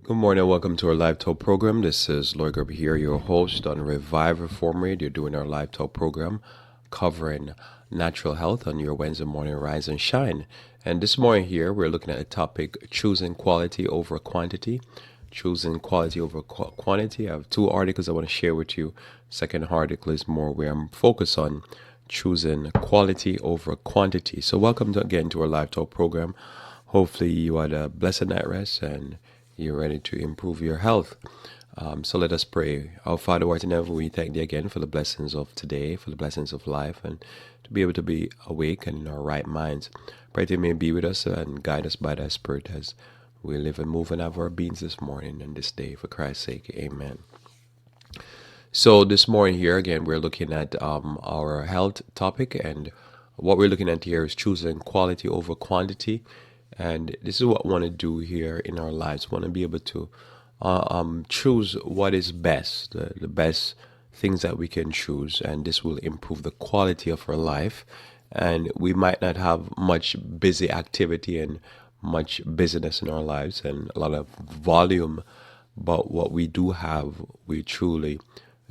Good morning, welcome to our live talk program. This is Lloyd Gerber here, your host on Revive Reform Radio, doing our live talk program covering natural health on your Wednesday morning Rise and Shine. And this morning here, we're looking at a topic, choosing quality over quantity. Choosing quality over quantity. I have two articles I want to share with you. Second article is more where I'm focused on choosing quality over quantity. So welcome again to our live talk program. Hopefully you had a blessed night rest and you're ready to improve your health. So let us pray. Our Father, who art in heaven, we thank thee again for the blessings of today, for the blessings of life, and to be able to be awake and in our right minds. Pray that you may be with us and guide us by thy Spirit as we live and move and have our beings this morning and this day. For Christ's sake, amen. So this morning here, again, we're looking at our health topic, and what we're looking at here is choosing quality over quantity. And this is what I want to do here in our lives. We want to be able to choose what is best, the best things that we can choose, and this will improve the quality of our life. And we might not have much busy activity and much busyness in our lives and a lot of volume, but what we do have, we truly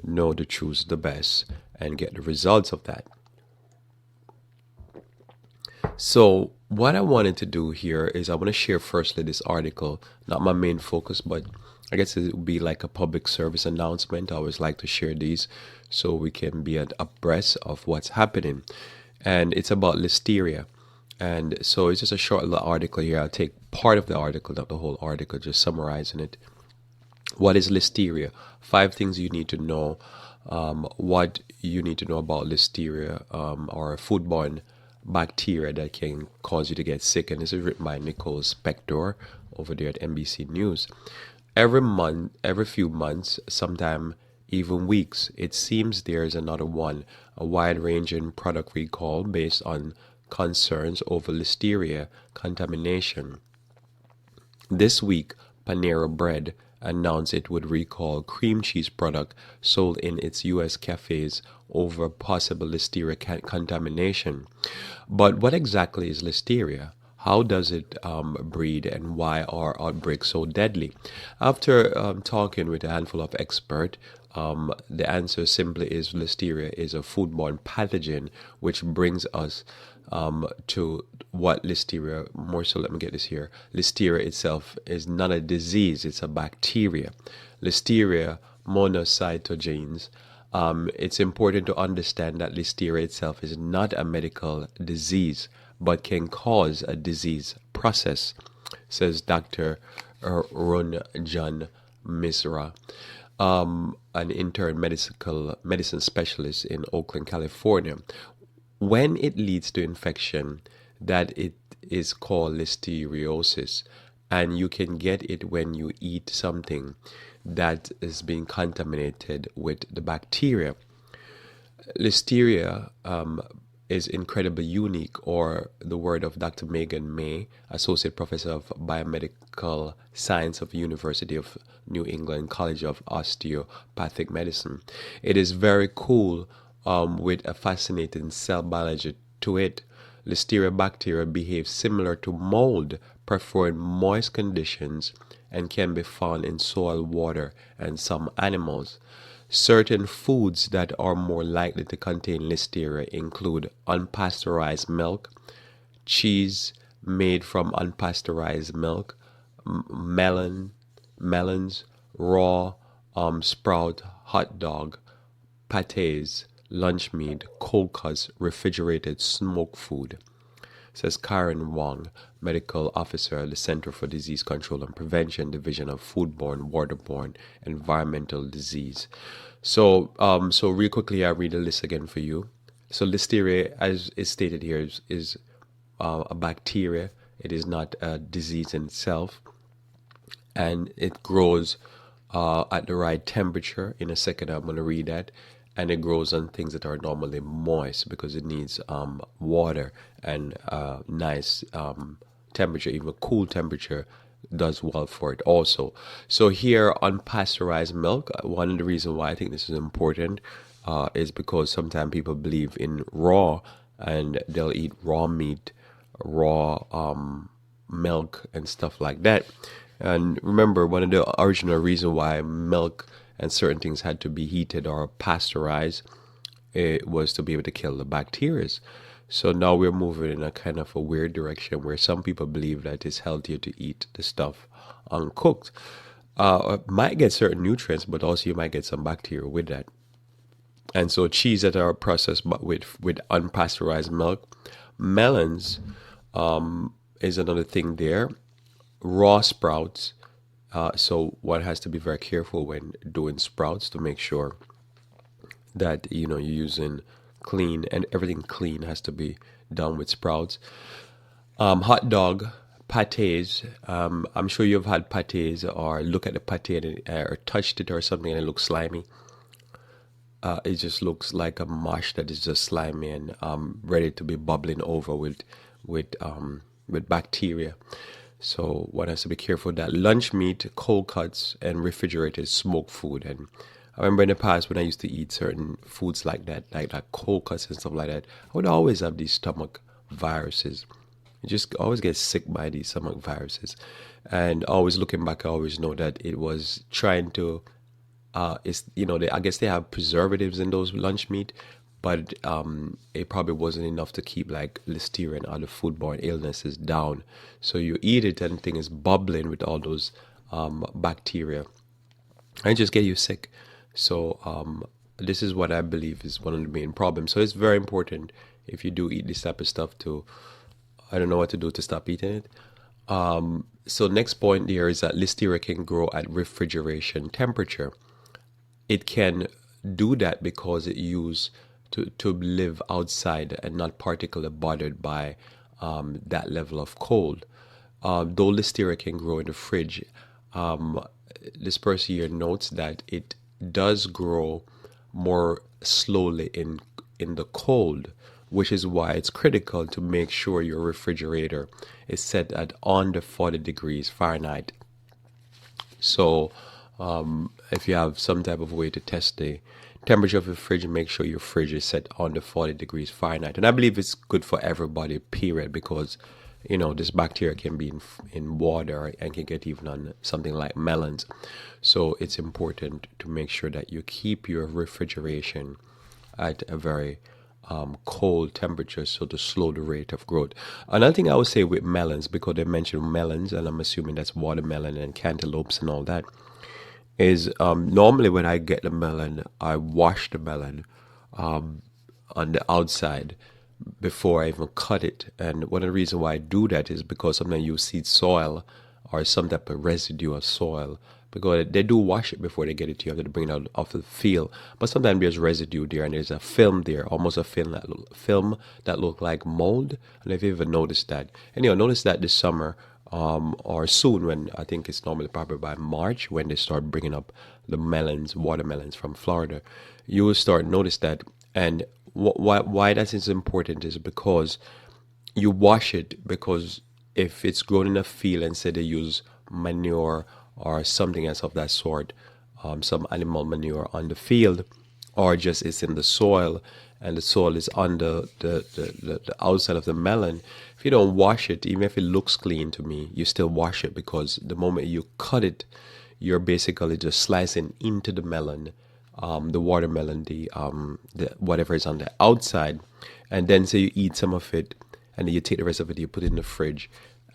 know to choose the best and get the results of that. So what I wanted to do here is I want to share firstly this article, not my main focus, but I guess it would be like a public service announcement. I always like to share these so we can be abreast of what's happening. And it's about listeria. And so it's just a short little article here. I'll take part of the article, not the whole article, just summarizing it. What is listeria? 5 things you need to know. What you need to know about listeria or foodborne bacteria that can cause you to get sick. And this is written by Nicole Spector over there at NBC News. Every few months, sometime even weeks, it seems there's another one, a wide-ranging product recall based on concerns over listeria contamination. This week, Panera Bread announced it would recall cream cheese product sold in its U.S. cafes over possible listeria contamination. But what exactly is listeria? How does it breed, and why are outbreaks so deadly? After talking with a handful of experts, the answer simply is listeria is a foodborne pathogen, which brings us to what listeria, more so let me get this here. Listeria itself is not a disease, it's a bacteria. Listeria monocytogenes. It's important to understand that listeria itself is not a medical disease, but can cause a disease process, says Dr. Ranjan Misra, an intern medicine specialist in Oakland, California. When it leads to infection, that it is called listeriosis, and you can get it when you eat something that is being contaminated with the bacteria. Listeria is incredibly unique, or the word of Dr. Megan May, Associate Professor of Biomedical Science of University of New England College of Osteopathic Medicine. It is very cool with a fascinating cell biology to it. Listeria bacteria behave similar to mold, preferring moist conditions, and can be found in soil, water, and some animals. Certain foods that are more likely to contain listeria include unpasteurized milk, cheese made from unpasteurized milk, melons, raw sprout, hot dog, pâtés, lunch meat, cold cuts, refrigerated smoked food, says Karen Wong, medical officer at the Center for Disease Control and Prevention, Division of Foodborne, Waterborne, Environmental Disease. So real quickly, I read the list again for you. So listeria, as is stated here, is a bacteria. It is not a disease in itself, and it grows at the right temperature. In a second, I'm going to read that. And it grows on things that are normally moist because it needs water and nice temperature. Even cool temperature does well for it also. So here on pasteurized milk, one of the reasons why I think this is important is because sometimes people believe in raw, and they'll eat raw meat, raw milk, and stuff like that. And remember, one of the original reason why milk and certain things had to be heated or pasteurized, it was to be able to kill the bacteria. So now we're moving in a kind of a weird direction where some people believe that it's healthier to eat the stuff uncooked. Might get certain nutrients, but also you might get some bacteria with that. And so cheese that are processed but with unpasteurized milk, melons is another thing there. Raw sprouts. So one has to be very careful when doing sprouts to make sure that you're using clean, and everything clean has to be done with sprouts. Hot dog, pates. I'm sure you've had pates or look at the pate or touched it or something and it looks slimy. It just looks like a mush that is just slimy and ready to be bubbling over with bacteria. So one has to be careful of that. Lunch meat, cold cuts, and refrigerated smoked food. And I remember in the past when I used to eat certain foods like that, like cold cuts and stuff like that, I would always have these stomach viruses. You just always get sick by these stomach viruses. And always looking back, I always know that it was trying to I guess they have preservatives in those lunch meat, but it probably wasn't enough to keep like listeria and other foodborne illnesses down. So you eat it and the thing is bubbling with all those bacteria and just get you sick. So this is what I believe is one of the main problems. So it's very important if you do eat this type of stuff to, I don't know what to do to stop eating it. So next point here is that listeria can grow at refrigeration temperature. It can do that because it used to live outside and not particularly bothered by that level of cold. Though listeria can grow in the fridge, this person here notes that it does grow more slowly in the cold, which is why it's critical to make sure your refrigerator is set at under 40 degrees Fahrenheit. So if you have some type of way to test the temperature of your fridge, make sure your fridge is set under 40 degrees Fahrenheit. And I believe it's good for everybody, period, because this bacteria can be in water and can get even on something like melons. So it's important to make sure that you keep your refrigeration at a very cold temperature so to slow the rate of growth. Another thing I would say with melons, because they mentioned melons, and I'm assuming that's watermelon and cantaloupes and all that, is normally when I get the melon, I wash the melon on the outside before I even cut it. And one of the reasons why I do that is because sometimes you see soil or some type of residue of soil, because they do wash it before they get it to you after they bring it out of the field. But sometimes there's residue there and there's a film there, almost a film that look like mold. And if you ever noticed that, and notice that this summer or soon, when I think it's normally probably by March when they start bringing up the watermelons from Florida, you will start notice that. And why that is important is because you wash it, because if it's grown in a field and say they use manure or something else of that sort, some animal manure on the field, or just it's in the soil and the soil is on the outside of the melon, if you don't wash it, even if it looks clean to me, you still wash it, because the moment you cut it, you're basically just slicing into the melon, the watermelon, the whatever is on the outside, and then say you eat some of it, and then you take the rest of it, you put it in the fridge,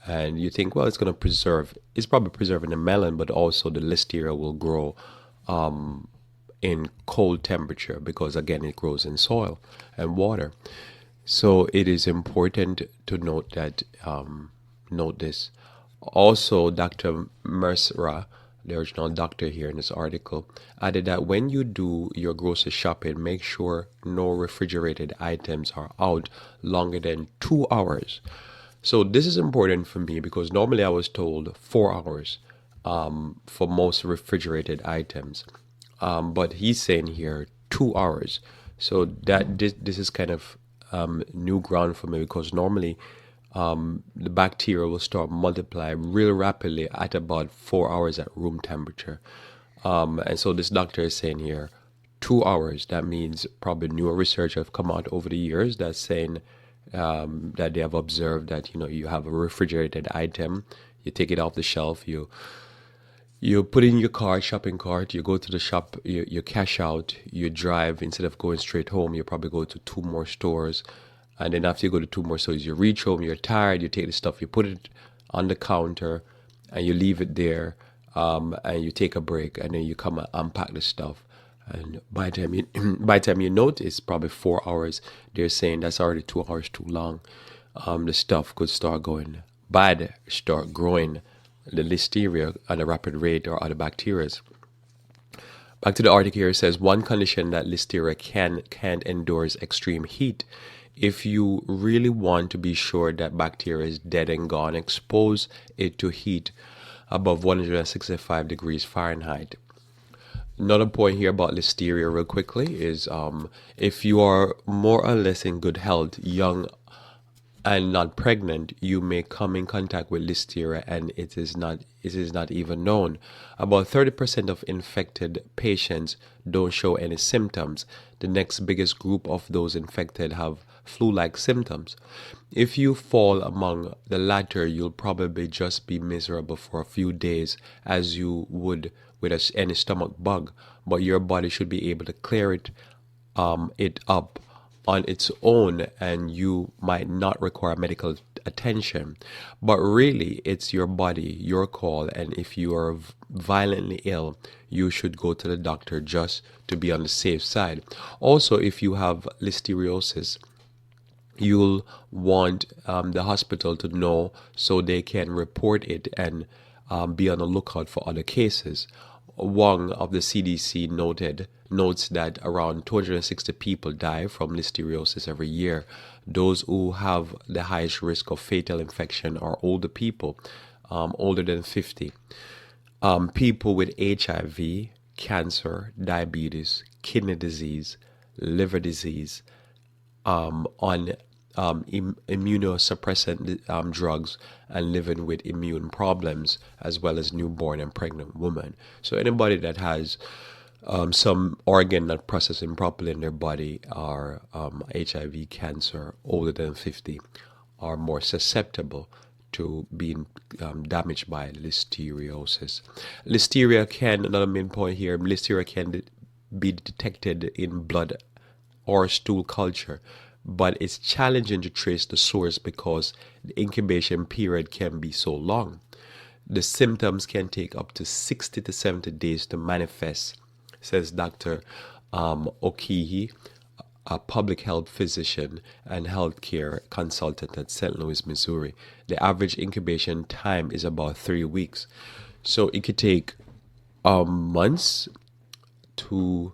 and you think, well, it's going to preserve. It's probably preserving the melon, but also the listeria will grow in cold temperature, because again, it grows in soil and water. So it is important to note that note this. Also, Dr. Mercer, the original doctor here in this article, added that when you do your grocery shopping, make sure no refrigerated items are out longer than 2 hours. So this is important for me because normally I was told 4 hours for most refrigerated items, but he's saying here 2 hours. So that this is kind of new ground for me, because normally the bacteria will start multiply real rapidly at about 4 hours at room temperature. And so this doctor is saying here 2 hours. That means probably newer research have come out over the years that's saying that they have observed that you have a refrigerated item, You take it off the shelf. You put in your cart, shopping cart. You go to the shop. You cash out. You drive. Instead of going straight home, you probably go to two more stores, and then after you go to two more stores, you reach home. You're tired. You take the stuff. You put it on the counter, and you leave it there. And you take a break, and then you come and unpack the stuff. And by the time you by the time you notice, probably 4 hours. They're saying that's already 2 hours too long. The stuff could start going bad, start growing the listeria at a rapid rate or other bacteria. Back to the article here, it says one condition that listeria can't endure is extreme heat. If you really want to be sure that bacteria is dead and gone, expose it to heat above 165 degrees Fahrenheit. Another point here about listeria, real quickly, is if you are more or less in good health, young and not pregnant, you may come in contact with listeria, and it is not even known. About 30% of infected patients don't show any symptoms. The next biggest group of those infected have flu-like symptoms. If you fall among the latter, you'll probably just be miserable for a few days, as you would with any stomach bug, but your body should be able to clear it up on its own, and you might not require medical attention. But really, it's your body, your call, and if you are violently ill, you should go to the doctor just to be on the safe side. Also, if you have listeriosis, you'll want the hospital to know so they can report it and be on the lookout for other cases. Wong of the CDC notes that around 260 people die from listeriosis every year. Those who have the highest risk of fatal infection are older people, older than 50. People with HIV, cancer, diabetes, kidney disease, liver disease, on immunosuppressant drugs, and living with immune problems, as well as newborn and pregnant women. So anybody that has some organ not processing properly in their body, or HIV, cancer, older than 50, are more susceptible to being damaged by listeriosis. Another main point here, listeria can be detected in blood or stool culture, but it's challenging to trace the source because the incubation period can be so long. The symptoms can take up to 60 to 70 days to manifest, says Dr. Okihi, a public health physician and healthcare consultant at St. Louis, Missouri. The average incubation time is about 3 weeks. So it could take months to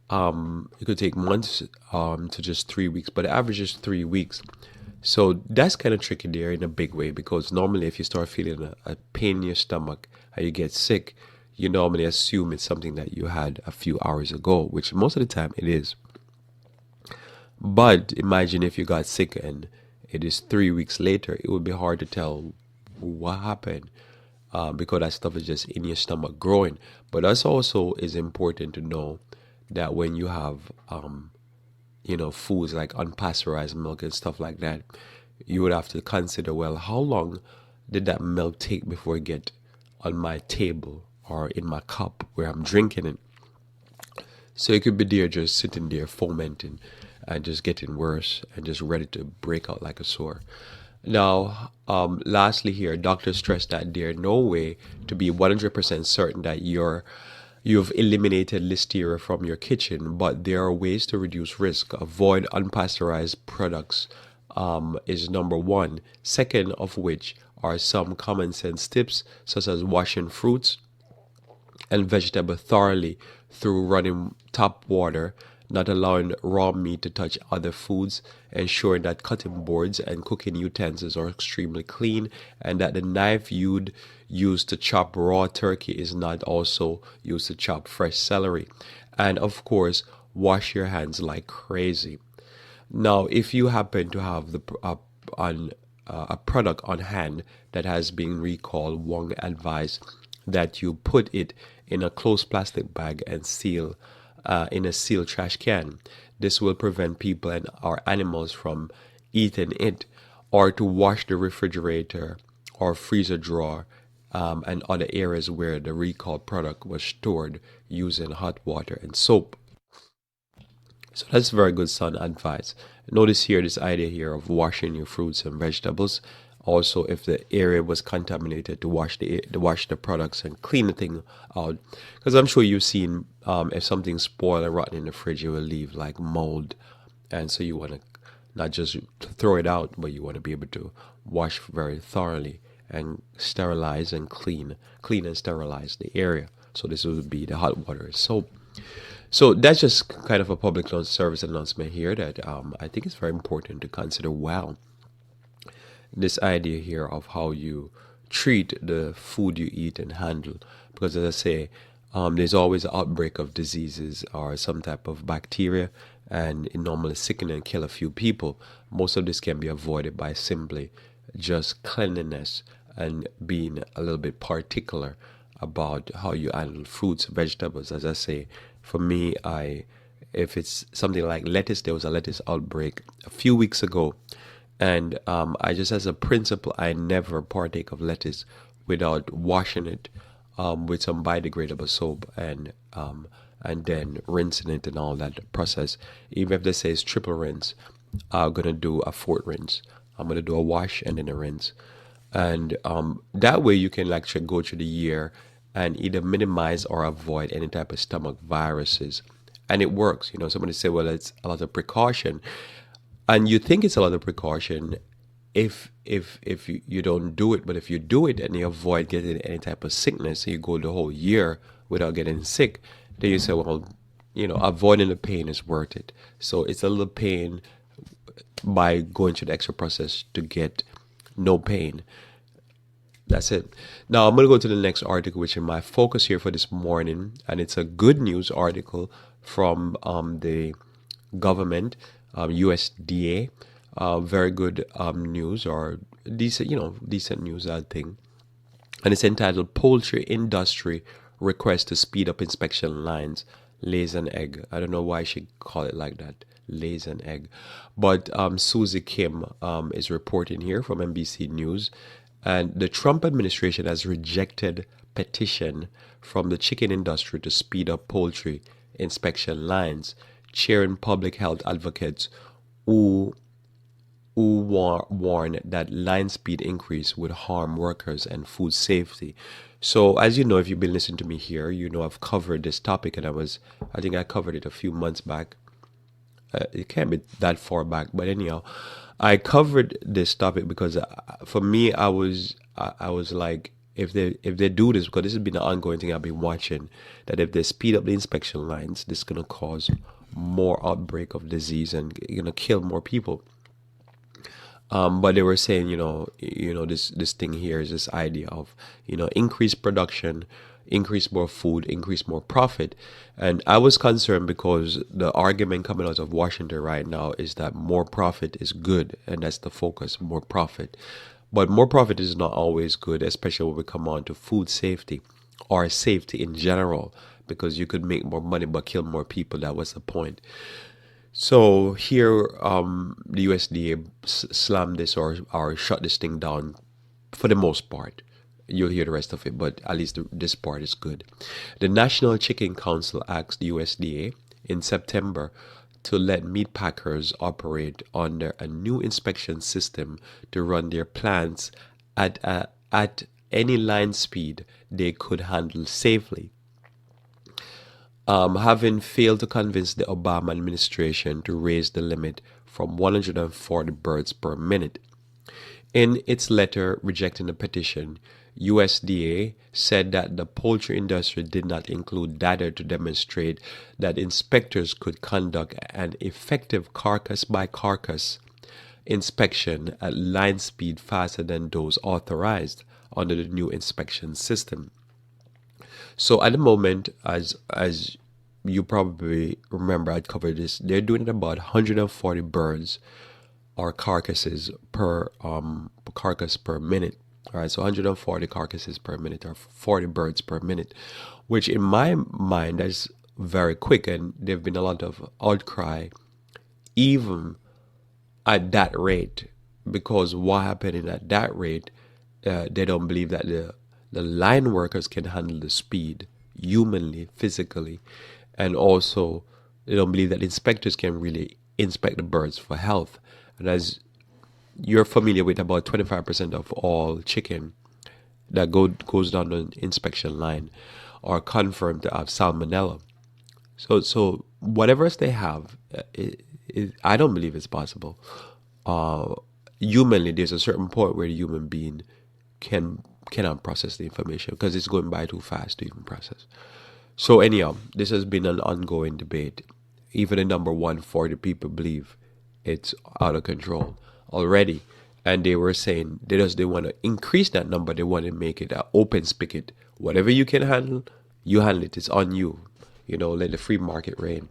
to just 3 weeks, but the average is 3 weeks. So that's kind of tricky there in a big way, because normally if you start feeling a pain in your stomach and you get sick, you normally assume it's something that you had a few hours ago, which most of the time it is. But imagine if you got sick and it is 3 weeks later, it would be hard to tell what happened, because that stuff is just in your stomach growing. But that's also is important to know that when you have, foods like unpasteurized milk and stuff like that, you would have to consider, well, how long did that milk take before it get on my table or in my cup where I'm drinking it? So it could be there just sitting there fomenting and just getting worse and just ready to break out like a sore. Now, lastly here, doctors stress that there's no way to be 100% certain that you've eliminated listeria from your kitchen, but there are ways to reduce risk. Avoid unpasteurized products is number one. Second of which are some common sense tips, such as washing fruits and vegetables thoroughly through running tap water, not allowing raw meat to touch other foods, ensuring that cutting boards and cooking utensils are extremely clean, and that the knife you'd use to chop raw turkey is not also used to chop fresh celery. And of course, wash your hands like crazy. Now, if you happen to have a product on hand that has been recalled, Wong advised that you put it in a closed plastic bag and seal in a sealed trash can. This will prevent people and our animals from eating it, or to wash the refrigerator or freezer drawer, and other areas where the recalled product was stored using hot water and soap. So that's very good son advice. Notice here this idea here of washing your fruits and vegetables. Also, if the area was contaminated, to wash the products and clean the thing out. Because I'm sure you've seen if something's spoiled and rotten in the fridge, it will leave like mold, and so you want to not just throw it out, but you want to be able to wash very thoroughly and sterilize and clean and sterilize the area. So this would be the hot water and soap. So that's just kind of a public service announcement here that I think is very important to consider well. This idea here of how you treat the food you eat and handle. Because as I say, there's always an outbreak of diseases or some type of bacteria, and it normally sicken and kill a few people. Most of this can be avoided by simply just cleanliness and being a little bit particular about how you handle fruits, vegetables. As I say, for me, if it's something like lettuce, there was a lettuce outbreak a few weeks ago, and I just, as a principle, I never partake of lettuce without washing it with some biodegradable soap and then rinsing it and all that process. Even if they say it's triple rinse, I'm gonna do a fourth rinse. I'm gonna do a wash and then a rinse, and that way you can actually go through the year and either minimize or avoid any type of stomach viruses. And it works. You know, somebody say, well, it's a lot of precaution. And you think it's a lot of precaution if you don't do it, but if you do it and you avoid getting any type of sickness, and you go the whole year without getting sick, then you say, well, avoiding the pain is worth it. So it's a little pain by going through the extra process to get no pain. That's it. Now I'm going to go to the next article, which is my focus here for this morning, and it's a good news article from the government, USDA. Very good news, or decent news, I think. And it's entitled "Poultry Industry Request to Speed Up Inspection Lines, Lays an Egg." I don't know why she call it like that, lays an egg. But Susie Kim is reporting here from NBC News. And the Trump administration has rejected petition from the chicken industry to speed up poultry inspection lines, cheering public health advocates who warn that line speed increase would harm workers and food safety. So, as you know, if you've been listening to me here, you know I've covered this topic, and I think I covered it a few months back. It can't be that far back, but anyhow, I covered this topic because for me, I was like, if they do this, because this has been an ongoing thing I've been watching, that if they speed up the inspection lines, this is gonna cause more outbreak of disease and gonna kill more people. But they were saying, this thing here is this idea of, increased production, increase more food, increase more profit. And I was concerned because the argument coming out of Washington right now is that more profit is good, and that's the focus, more profit. But more profit is not always good, especially when we come on to food safety or safety in general, because you could make more money but kill more people. That was the point. So here, the USDA slammed this or shut this thing down for the most part. You'll hear the rest of it, but at least this part is good. The National Chicken Council asked the USDA in September to let meat packers operate under a new inspection system to run their plants at any line speed they could handle safely. Having failed to convince the Obama administration to raise the limit from 140 birds per minute. In its letter rejecting the petition, USDA said that the poultry industry did not include data to demonstrate that inspectors could conduct an effective carcass by carcass inspection at line speed faster than those authorized under the new inspection system. So at the moment, as you probably remember, I covered this. They're doing it about 140 birds or carcasses per carcass per minute. All right, so 140 carcasses per minute or 40 birds per minute, which in my mind is very quick, and there've been a lot of outcry even at that rate, because what happening at that rate They don't believe that the line workers can handle the speed humanly, physically, and also they don't believe that inspectors can really inspect the birds for health. And as you're familiar with, about 25% of all chicken that goes down the inspection line are confirmed to have salmonella. So whatever else they have, I don't believe it's possible. Uh, Humanly, there's a certain point where the human being cannot process the information because it's going by too fast to even process. So anyhow, this has been an ongoing debate. Even the number 140 people believe it's out of control already, and they were saying they want to increase that number. They want to make it an open spigot. Whatever you can handle, you handle it. It's on you. Let the free market reign.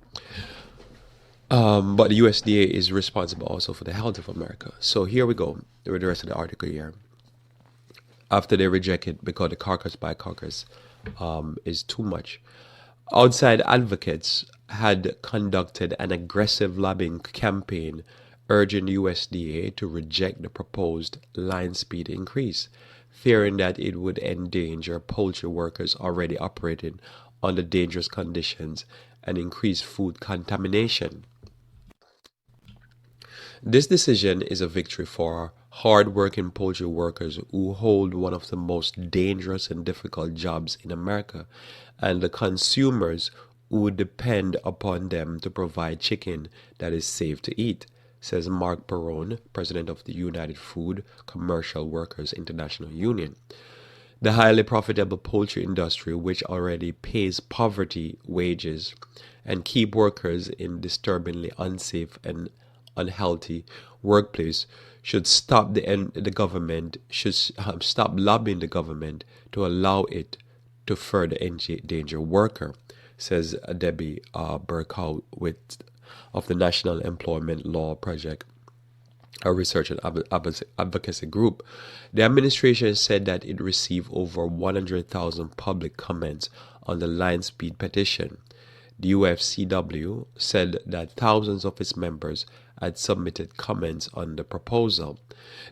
But the USDA is responsible also for the health of America. So here we go with the rest of the article here. After they reject it because the carcass by carcass is too much. Outside advocates had conducted an aggressive lobbying campaign urging the USDA to reject the proposed line speed increase, fearing that it would endanger poultry workers already operating under dangerous conditions and increase food contamination. This decision is a victory for hard-working poultry workers who hold one of the most dangerous and difficult jobs in America, and the consumers who depend upon them to provide chicken that is safe to eat, says Mark Perrone, president of the United Food Commercial Workers International Union. The highly profitable poultry industry, which already pays poverty wages and keep workers in disturbingly unsafe and unhealthy workplace, should stop the government should stop lobbying the government to allow it to further endanger worker, says Debbie Berkowitz of the National Employment Law Project, a research and advocacy group. The administration said that it received over 100,000 public comments on the line speed petition. The UFCW said that thousands of its members had submitted comments on the proposal.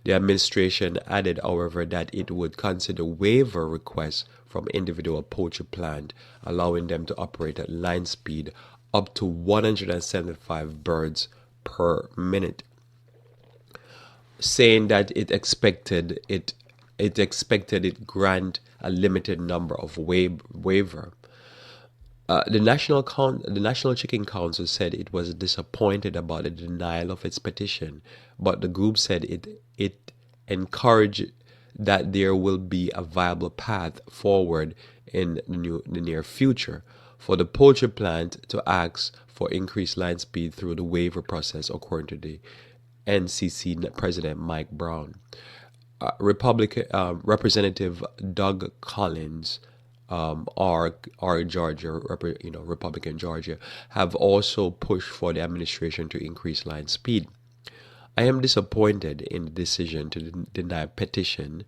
The administration added, however, that it would consider waiver requests from individual poultry plants, allowing them to operate at line speed up to 175 birds per minute, saying that it grant a limited number of waiver. The National Chicken Council said it was disappointed about the denial of its petition, but the group said it encouraged that there will be a viable path forward in the near future for the poultry plant to ask for increased line speed through the waiver process, according to the NCC President Mike Brown. Representative Doug Collins, our Georgia, Republican Georgia, have also pushed for the administration to increase line speed. I am disappointed in the decision to deny petition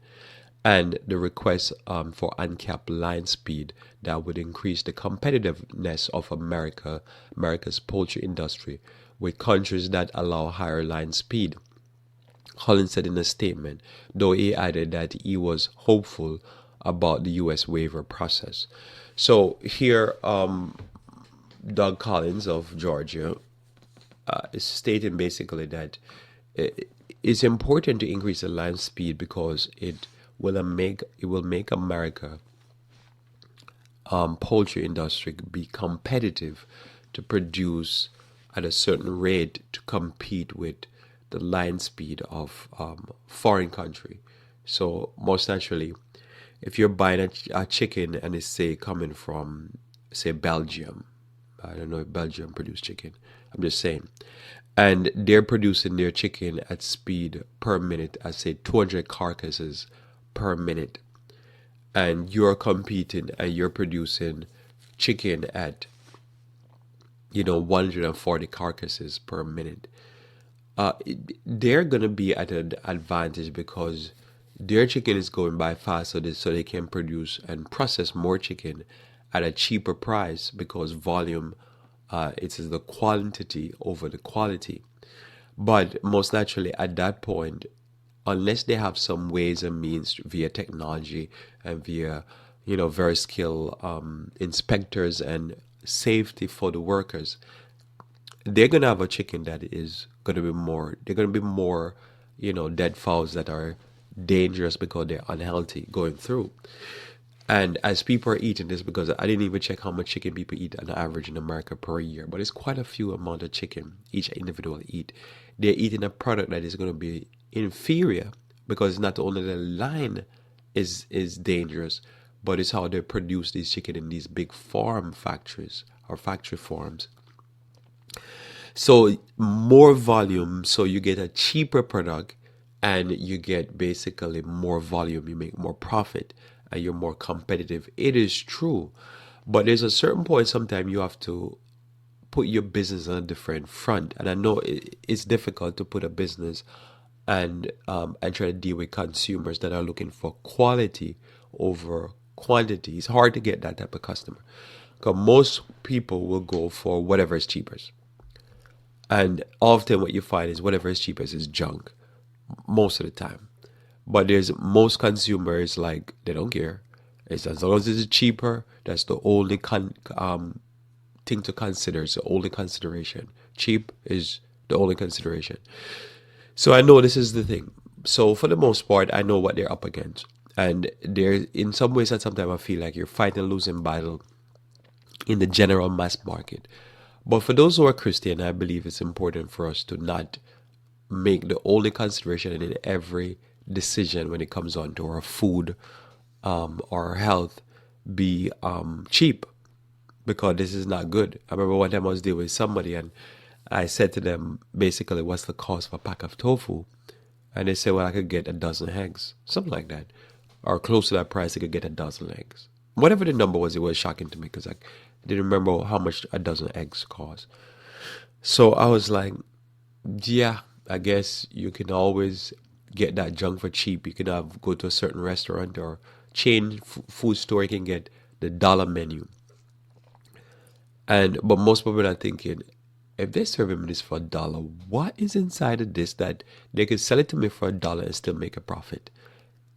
and the request for uncapped line speed that would increase the competitiveness of America's poultry industry with countries that allow higher line speed, Collins said in a statement, though he added that he was hopeful about the U.S. waiver process. So here, Doug Collins of Georgia is stating basically that it's important to increase the line speed because it will make America poultry industry be competitive to produce at a certain rate to compete with the line speed of foreign country. So most naturally, if you're buying a chicken and it's say coming from say Belgium, I don't know if Belgium produce chicken, I'm just saying, and they're producing their chicken at speed per minute at say 200 carcasses per minute, and you're competing and you're producing chicken at 140 carcasses per minute, they're gonna be at an advantage because their chicken is going by faster so they can produce and process more chicken at a cheaper price because volume, it's the quantity over the quality. But most naturally at that point, unless they have some ways and means via technology and via, very skilled inspectors and safety for the workers, they're gonna have a chicken that is gonna be more. They're gonna be more, dead fowls that are dangerous because they're unhealthy going through. And as people are eating this, because I didn't even check how much chicken people eat on average in America per year, but it's quite a few amount of chicken each individual eat. They're eating a product that is going to be inferior because not only the line is dangerous, but it's how they produce these chicken in these big farm factories or factory farms. So more volume, so you get a cheaper product and you get basically more volume, you make more profit and you're more competitive. It is true. But there's a certain point sometimes you have to put your business on a different front. And I know it's difficult to put a business and try to deal with consumers that are looking for quality over quantity. It's hard to get that type of customer. Because most people will go for whatever is cheapest. And often what you find is whatever is cheapest is junk most of the time. But there's most consumers like they don't care. It's as long as it's cheaper, that's the only thing to consider. It's the only consideration. Cheap is the only consideration. So I know this is the thing. So for the most part, I know what they're up against. And there, in some ways, that sometimes I feel like you're fighting a losing battle in the general mass market. But for those who are Christian, I believe it's important for us to not make the only consideration in every decision when it comes on to our food or our health be cheap, because this is not good. I remember one time I was dealing with somebody and I said to them, basically, what's the cost of a pack of tofu? And they said, well, I could get a dozen eggs, something like that. Or close to that price, I could get a dozen eggs. Whatever the number was, it was shocking to me because I didn't remember how much a dozen eggs cost. So I was like, yeah, I guess you can always get that junk for cheap. You can go to a certain restaurant or chain food store, you can get the dollar menu. But most people are thinking, if they're serving me this for $1, what is inside of this that they could sell it to me for $1 and still make a profit?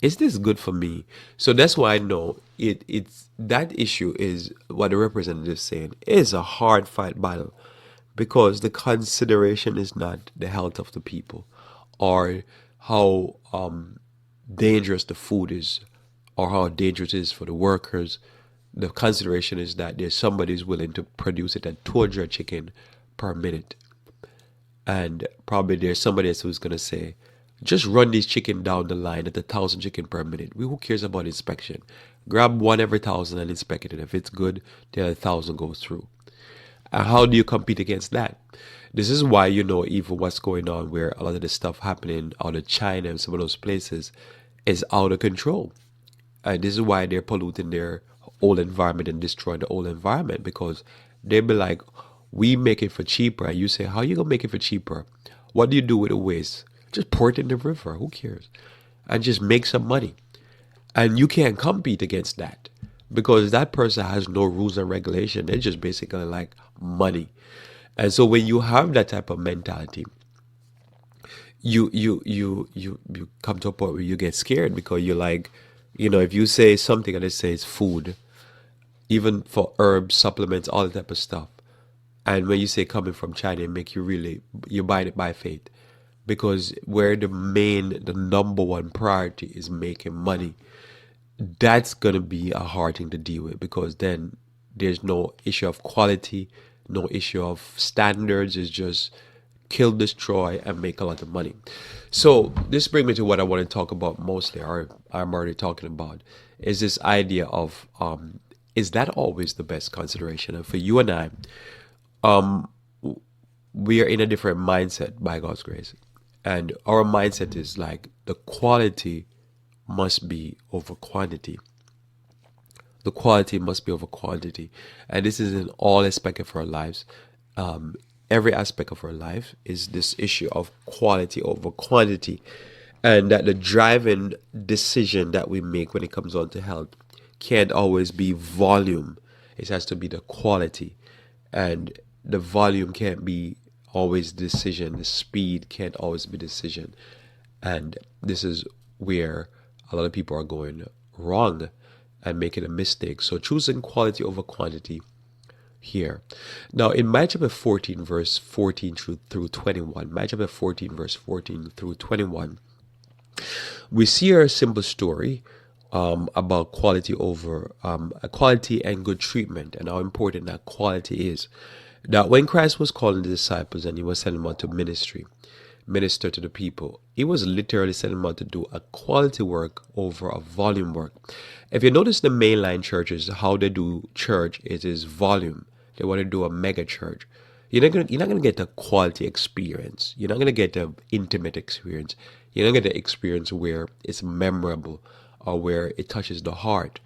Is this good for me? So that's why I know it's that issue is what the representative is saying is a hard fight battle, because the consideration is not the health of the people or how dangerous the food is or how dangerous it is for the workers. The consideration is that there's somebody who's willing to produce it at 200 chicken per minute. And probably there's somebody else who's going to say, just run these chicken down the line at 1,000 chicken per minute. Who cares about inspection? Grab one every 1,000 and inspect it. And if it's good, the 1,000 goes through. And how do you compete against that? This is why, even what's going on where a lot of the stuff happening out of China and some of those places is out of control. And this is why they're polluting their old environment and destroying the old environment, because they be like, we make it for cheaper. And you say, how you going to make it for cheaper? What do you do with the waste? Just pour it in the river. Who cares? And just make some money. And you can't compete against that because that person has no rules and regulation. They're just basically like money. And so when you have that type of mentality, you come to a point where you get scared because you're like, if you say something and it says food, even for herbs, supplements, all that type of stuff, and when you say coming from China, it make you buy it by faith, because where the number one priority is making money, that's going to be a hard thing to deal with, because then there's no issue of quality, no issue of standards. It's just kill, destroy, and make a lot of money. So this brings me to what I want to talk about mostly, or I'm already talking about, is this idea of, is that always the best consideration? And for you and I, we are in a different mindset by God's grace. And our mindset is like the quality must be over quantity. The quality must be over quantity. And this is in all aspects of our lives. Every aspect of our life is this issue of quality over quantity. And that the driving decision that we make when it comes on to health can't always be volume. It has to be the quality. And the volume can't be always decision. The speed can't always be decision. And this is where a lot of people are going wrong and making a mistake. So choosing quality over quantity here. Now in Matthew chapter 14, verse 14 through 21, Matthew chapter 14, verse 14 through 21, we see a simple story about quality over quality and good treatment, and how important that quality is. That when Christ was calling the disciples and he was sending them out to minister to the people, he was literally sending them out to do a quality work over a volume work. If you notice the mainline churches, how they do church, it is volume. They want to do a mega church. You're not gonna get the quality experience. You're not gonna get the intimate experience. You're not gonna get the experience where it's memorable or where it touches the heart.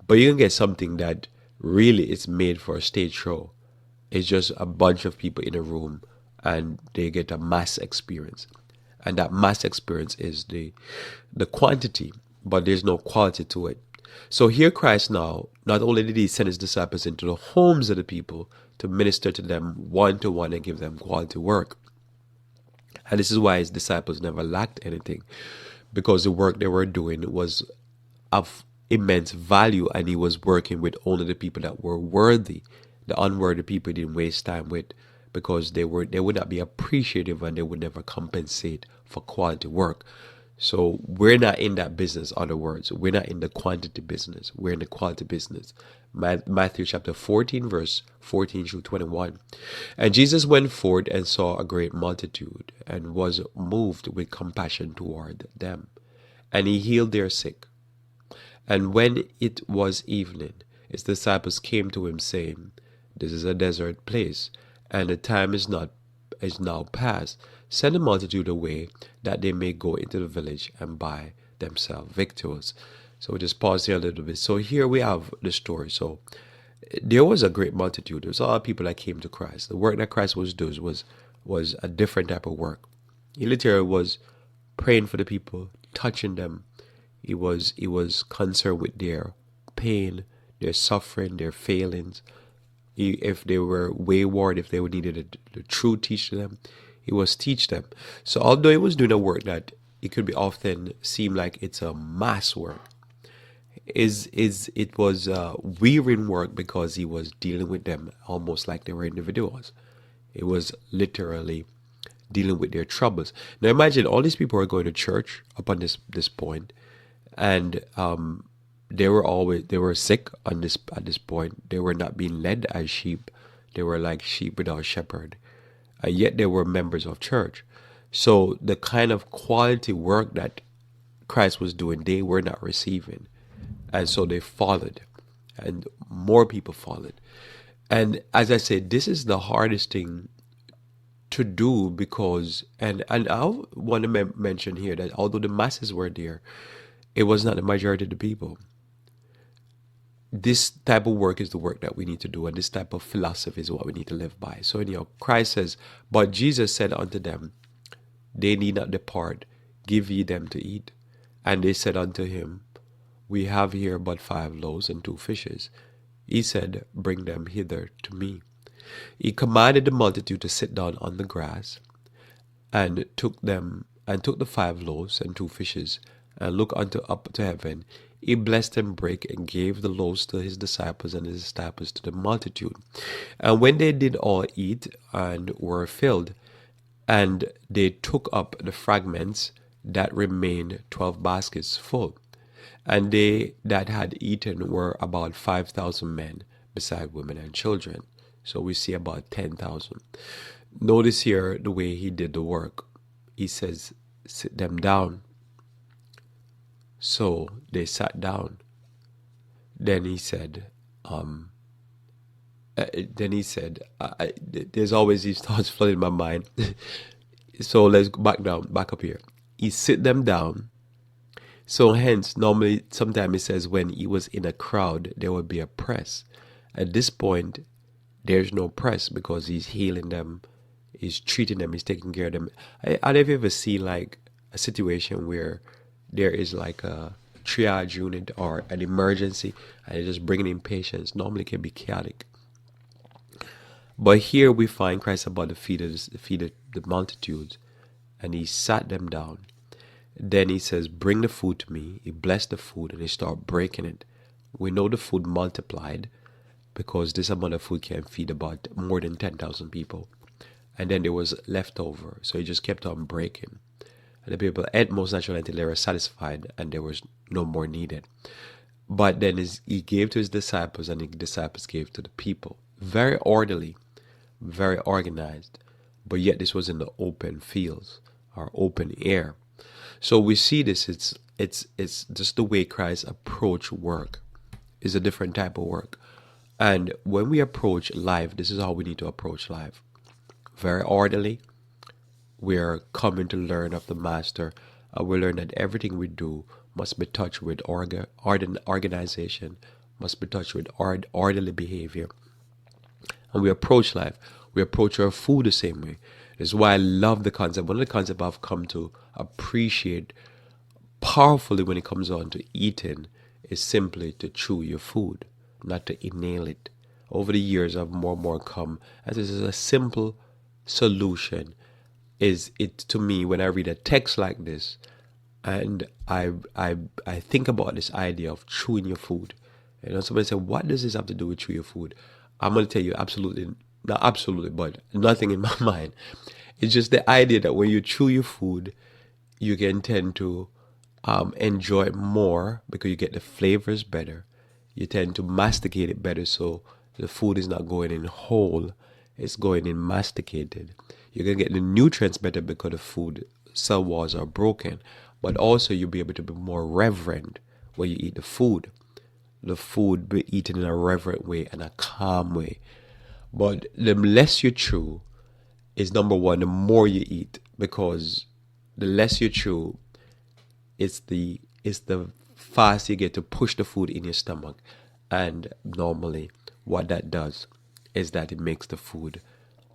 But you can get something that really is made for a stage show. It's just a bunch of people in a room and they get a mass experience. And that mass experience is the quantity, but there's no quality to it. So here Christ now, not only did he send his disciples into the homes of the people to minister to them one to one and give them quality work. And this is why his disciples never lacked anything, because the work they were doing was of immense value, and he was working with only the people that were worthy. The unworthy people he didn't waste time with, because they would not be appreciative and they would never compensate for quality work. So we're not in that business. Other words, we're not in the quantity business. We're in the quality business. Matthew chapter 14, verse 14 through 21. And Jesus went forth and saw a great multitude and was moved with compassion toward them. And he healed their sick. And when it was evening, his disciples came to him, saying, This is a desert place, and the time is now past. Send the multitude away, that they may go into the village and buy themselves victuals. So we just pause here a little bit. So here we have the story. So there was a great multitude. There was a lot of people that came to Christ. The work that Christ was doing was a different type of work. He literally was praying for the people, touching them. He was concerned with their pain, their suffering, their failings. If they were wayward, if they needed the truth teach to them, he was teach them. So although he was doing a work that it could be often seem like it's a mass work, it was wearying work, because he was dealing with them almost like they were individuals. It was literally dealing with their troubles. Now imagine all these people are going to church upon this point, and they were sick at this point. They were not being led as sheep. They were like sheep without shepherd. Yet they were members of church. So the kind of quality work that Christ was doing, they were not receiving. And so they followed, and more people followed. And as I said, this is the hardest thing to do, because, and I want to mention here that although the masses were there, it was not the majority of the people. This type of work is the work that we need to do, and this type of philosophy is what we need to live by. So anyhow, Christ says, But Jesus said unto them, They need not depart, give ye them to eat. And they said unto him, We have here but 5 loaves and 2 fishes. He said, Bring them hither to me. He commanded the multitude to sit down on the grass, and took the 5 loaves and 2 fishes, and looked up to heaven. He blessed and brake, and gave the loaves to his disciples, and his disciples to the multitude. And when they did all eat and were filled, and they took up the fragments that remained, 12 baskets full. And they that had eaten were about 5,000 men, beside women and children. So we see about 10,000. Notice here the way he did the work. He says, Sit them down. So they sat down. Then he said, there's always these thoughts flooding my mind. So let's go back up here. He sit them down. So hence, normally, sometimes it says when he was in a crowd, there would be a press. At this point, there's no press, because he's healing them, he's treating them, he's taking care of them. I never ever see like a situation where there is like a triage unit or an emergency, and they're just bringing in patients. Normally, it can be chaotic. But here we find Christ about to feed the multitudes, and he sat them down. Then he says, bring the food to me. He blessed the food and he started breaking it. We know the food multiplied because this amount of food can feed about more than 10,000 people. And then there was leftover. So he just kept on breaking. And the people ate most naturally until they were satisfied and there was no more needed. But then he gave to his disciples and the disciples gave to the people. Very orderly, very organized. But yet this was in the open fields or open air. So we see this, it's just the way Christ approached work is a different type of work. And when we approach life, this is how we need to approach life. Very orderly. We are coming to learn of the Master. We learn that everything we do must be touched with organization, must be touched with orderly behavior. And we approach life. We approach our food the same way. This is why I love the concept. One of the concepts I've come to appreciate powerfully when it comes on to eating is simply to chew your food, not to inhale it. Over the years, I've more and more come, as this is a simple solution, is it to me when I read a text like this, and I think about this idea of chewing your food. You know, somebody said, what does this have to do with chew your food? I'm going to tell you absolutely, not absolutely, but nothing in my mind. It's just the idea that when you chew your food, you can tend to enjoy it more because you get the flavors better. You tend to masticate it better, so the food is not going in whole, it's going in masticated. You're going to get the nutrients better because the food cell walls are broken, but also you'll be able to be more reverent when you eat the food. The food be eaten in a reverent way and a calm way. But the less you chew is number one, the more you eat, because the less you chew, it's the faster you get to push the food in your stomach. And normally what that does is that it makes the food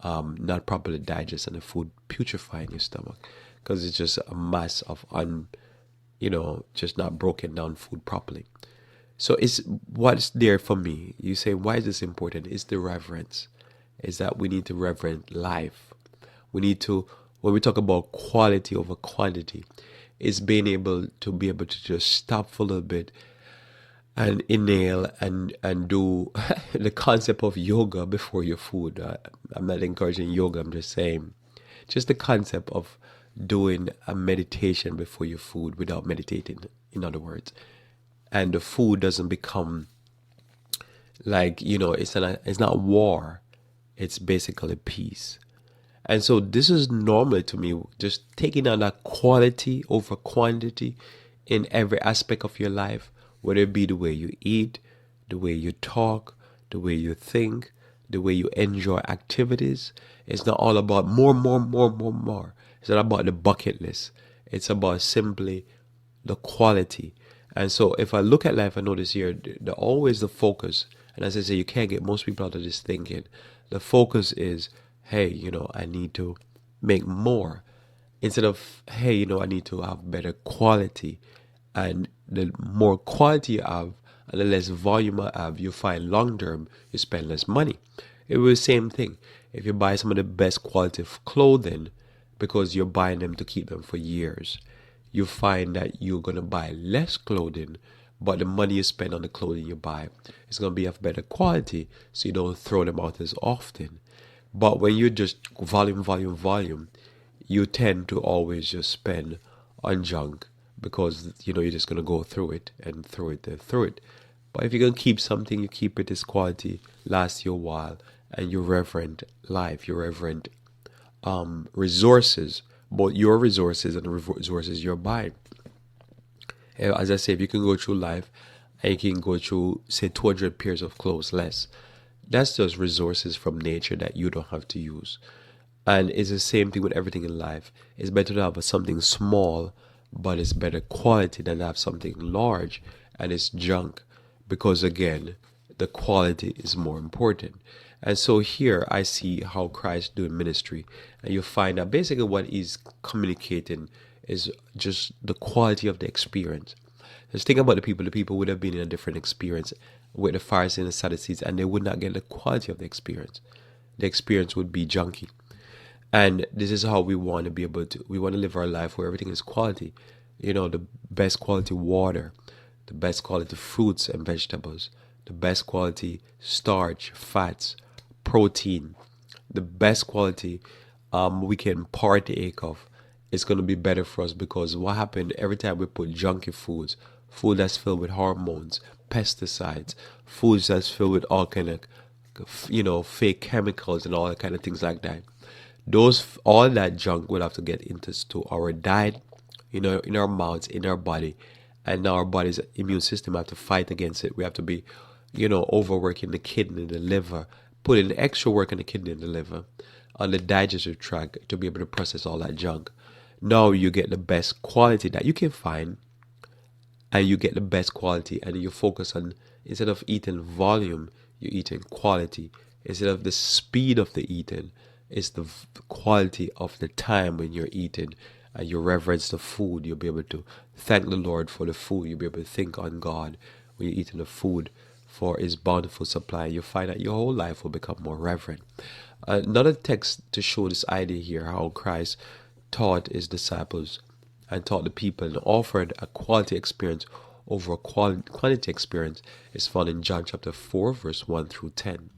not properly digest and the food putrefy in your stomach, because it's just a mass of just not broken down food properly. So it's what's there for me. You say, why is this important? It's the reverence. Is that we need to reverence life. We need to, when we talk about quality over quantity, it's being able to just stop for a little bit and inhale and do the concept of yoga before your food. I'm not encouraging yoga, I'm just saying just the concept of doing a meditation before your food without meditating, in other words. And the food doesn't become like, it's not war, it's basically peace. And so this is normally to me just taking on that quality over quantity in every aspect of your life, whether it be the way you eat, the way you talk, the way you think, the way you enjoy activities. It's not all about more. It's not about the bucket list. It's about simply the quality. And so if I look at life, I notice here, always the focus, and as I say, you can't get most people out of this thinking. The focus is, hey, I need to make more. Instead of, hey, I need to have better quality. And the more quality you have, and the less volume I have, you find long term, you spend less money. It was the same thing. If you buy some of the best quality of clothing because you're buying them to keep them for years, you find that you're going to buy less clothing, but the money you spend on the clothing you buy is going to be of better quality, so you don't throw them out as often. But when you just volume, you tend to always just spend on junk because, you're just going to go through it and through it. But if you're going to keep something, you keep it as quality, lasts you a while, and you reverent life, you reverent resources, both your resources and the resources you're buying. As I say, if you can go through life and you can go through, say, 200 pairs of clothes less, that's just resources from nature that you don't have to use. And it's the same thing with everything in life. It's better to have something small, but it's better quality than to have something large and it's junk, because again, the quality is more important. And so here I see how Christ doing ministry, and you find that basically what he's communicating is just the quality of the experience. Just think about the people would have been in a different experience with the Pharisees and the Sadducees, and they would not get the quality of the experience. The experience would be junky. And this is how we want to be able to, we want to live our life where everything is quality. the best quality water, the best quality fruits and vegetables, the best quality starch, fats, protein, the best quality we can partake of. It's going to be better for us because what happened every time we put junky foods, food that's filled with hormones, pesticides, foods that's filled with all kind of fake chemicals and all that kind of things like that. Those all that junk will have to get into to our diet, in our mouths, in our body, and now our body's immune system have to fight against it. We have to be, overworking the kidney, the liver, putting extra work on the kidney and the liver, on the digestive tract to be able to process all that junk. Now you get the best quality that you can find, and you get the best quality, and you focus on, instead of eating volume, you're eating quality. Instead of the speed of the eating, it's the quality of the time when you're eating, and you reverence the food. You'll be able to thank the Lord for the food. You'll be able to think on God when you're eating the food for his bountiful supply. You'll find that your whole life will become more reverent. Another text to show this idea here, how Christ taught his disciples and taught the people and offered a quality experience over a quantity experience, is found in John chapter 4, verse 1 through 10.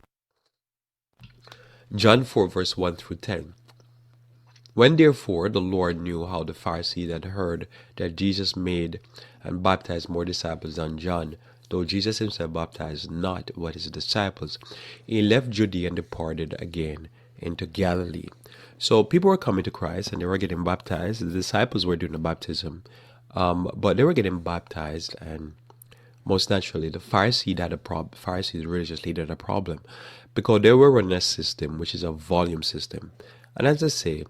John 4, verse 1 through 10. When therefore the Lord knew how the Pharisees had heard that Jesus made and baptized more disciples than John, though Jesus himself baptized not but his disciples, he left Judea and departed again into Galilee. So people were coming to Christ and they were getting baptized. The disciples were doing the baptism, but they were getting baptized, and most naturally, the Pharisees had a problem. Pharisees, the religious leader, had a problem because they were running a system which is a volume system. And as I say,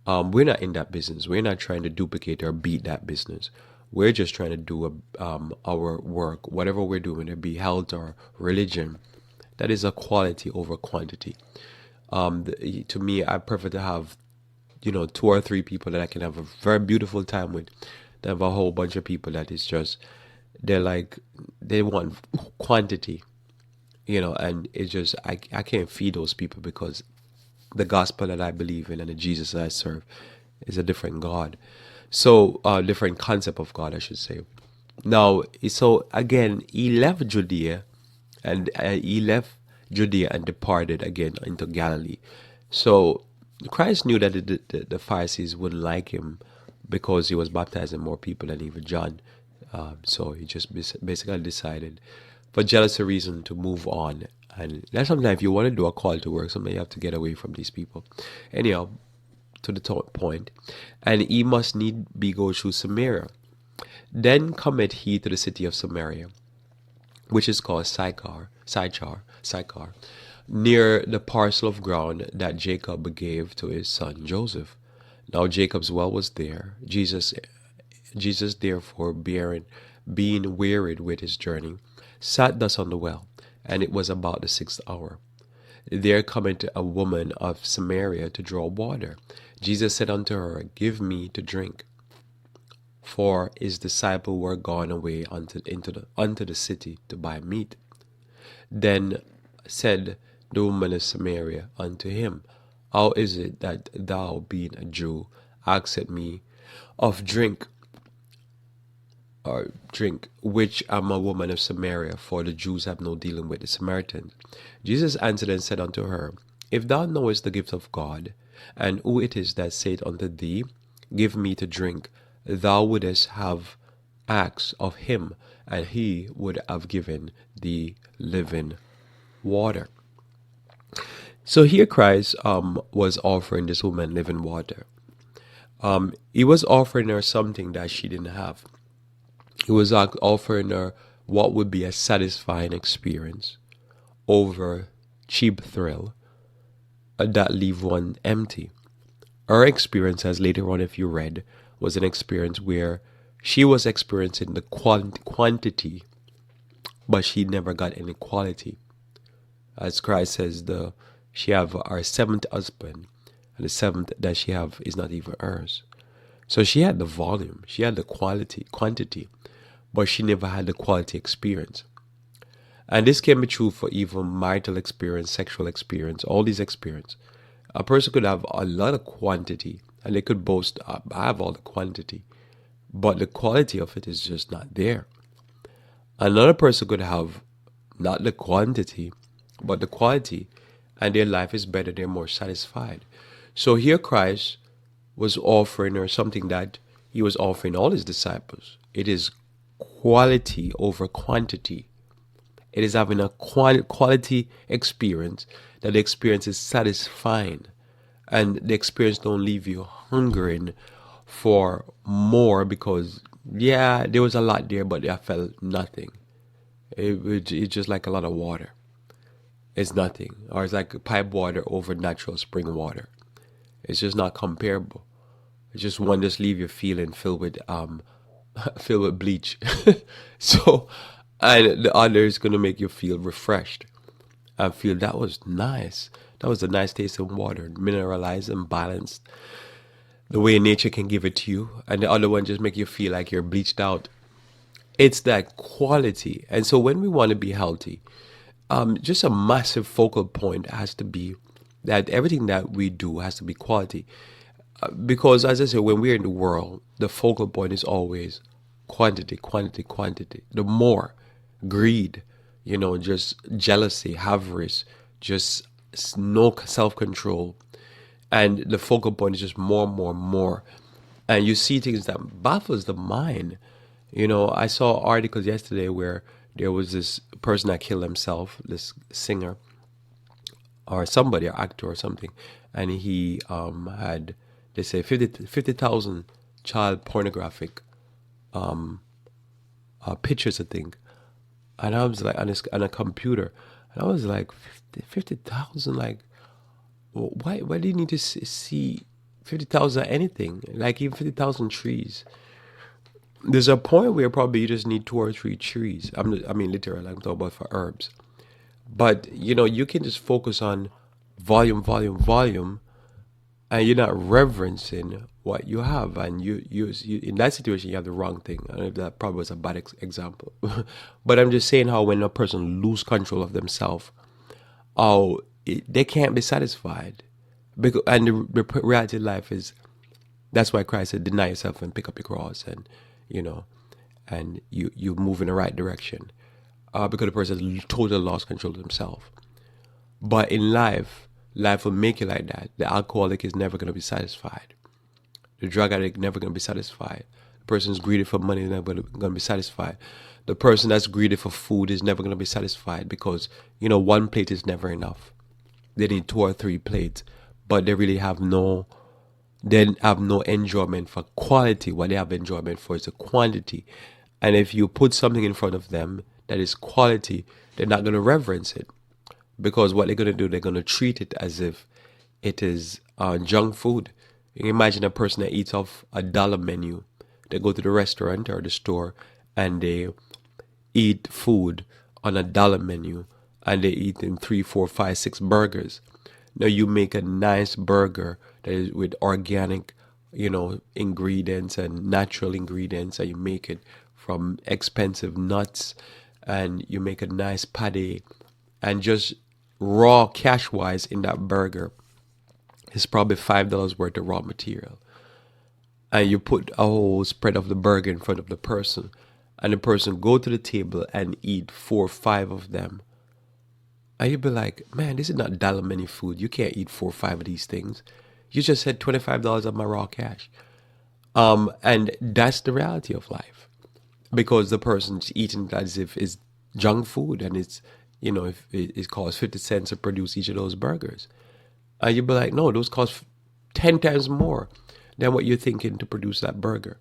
we're not in that business. We're not trying to duplicate or beat that business. We're just trying to do our work, whatever we're doing, it be health or religion. That is a quality over quantity. To me, I prefer to have, 2 or 3 people that I can have a very beautiful time with, than have a whole bunch of people that is just, they want quantity, and it's just, I can't feed those people because the gospel that I believe in and the Jesus that I serve is a different God. So, different concept of God, I should say. Now, so again, he left Judea and departed again into Galilee. So Christ knew that the Pharisees wouldn't like him because he was baptizing more people than even John. So he just basically decided, for jealousy reason, to move on. And that's sometimes if you want to do a call to work, sometimes you have to get away from these people. Anyhow, to the point, and he must need be go through Samaria. Then cometh he to the city of Samaria, which is called Sychar, near the parcel of ground that Jacob gave to his son Joseph. Now Jacob's well was there. Jesus therefore, being wearied with his journey, sat thus on the well, and it was about the 6th hour. There cometh a woman of Samaria to draw water. Jesus said unto her, Give me to drink. For his disciples were gone away unto the city to buy meat. Then said the woman of Samaria unto him, How is it that thou, being a Jew, askest me of drink, which am a woman of Samaria? For the Jews have no dealing with the Samaritans. Jesus answered and said unto her, If thou knowest the gift of God, and who it is that saith unto thee, Give me to drink, thou wouldest have asked of him, and he would have given thee living water. So here Christ was offering this woman living water. He was offering her something that she didn't have. He was offering her what would be a satisfying experience over cheap thrill that leave one empty. Her experience, as later on if you read, was an experience where she was experiencing the quantity, but she never got any quality. As Christ says, she have her 7th husband, and the 7th that she have is not even hers. So she had the volume, she had the quantity, but she never had the quality experience. And this can be true for even marital experience, sexual experience, all these experience. A person could have a lot of quantity, and they could boast, I have all the quantity, but the quality of it is just not there. Another person could have not the quantity, but the quality, and their life is better, they're more satisfied. So here Christ was offering or something that he was offering all his disciples. It is quality over quantity. It is having a quality experience, that the experience is satisfying, and the experience don't leave you hungering for more, because yeah, there was a lot there, but I felt nothing. It's just like a lot of water. It's nothing, or it's like pipe water over natural spring water. It's just not comparable. It's just one just leave you feeling filled with filled with bleach. So, and the other is gonna make you feel refreshed and feel that was nice. That was a nice taste of water, mineralized and balanced, the way nature can give it to you. And the other one just make you feel like you're bleached out. It's that quality. And so when we want to be healthy, just a massive focal point has to be that everything that we do has to be quality. Because as I said, when we're in the world, the focal point is always quantity, quantity, quantity. The more greed, just jealousy, avarice, just no self control. And the focal point is just more, more, more. And you see things that baffles the mind. I saw articles yesterday where there was this person that killed himself, this singer or somebody, or actor or something, and he had, they say, 50,000 child pornographic pictures, I think. And I was like, on a computer, and I was like, 50,000, like, why do you need to see 50,000 anything? Like even 50,000 trees. There's a point where probably you just need two or three trees. I mean, literally, I'm talking about for herbs. But you can just focus on volume, volume, volume, and you're not reverencing what you have. And you in that situation, you have the wrong thing. I don't know if that probably was a bad example, but I'm just saying how when a person lose control of themselves, they can't be satisfied. Because, and the reality of life is, that's why Christ said, deny yourself and pick up your cross, and and you move in the right direction, because the person has totally lost control of himself. But in life will make you like that. The alcoholic is never going to be satisfied. The drug addict never going to be satisfied. The person who's greedy for money is never going to be satisfied. The person that's greedy for food is never going to be satisfied, because one plate is never enough. They need two or three plates, but they really have no enjoyment for quality. What they have enjoyment for is the quantity. And if you put something in front of them that is quality, they're not going to reverence it, because what they're going to do, they're going to treat it as if it is junk food. You can imagine a person that eats off $1 menu. They go to the restaurant or the store and they eat food on $1 menu, and they eat in 3, 4, 5, 6 burgers. Now you make a nice burger that is with organic, ingredients and natural ingredients, and you make it from expensive nuts, and you make a nice patty, and just raw cash wise in that burger is probably $5 worth of raw material. And you put a whole spread of the burger in front of the person, and the person go to the table and eat 4 or 5 of them. And you'd be like, man, this is not dollar menu food. You can't eat 4 or 5 of these things. You just had $25 of my raw cash. And that's the reality of life, because the person's eating as if it's junk food, and it's, if it costs 50 cents to produce each of those burgers. And you'd be like, no, those cost 10 times more than what you're thinking to produce that burger.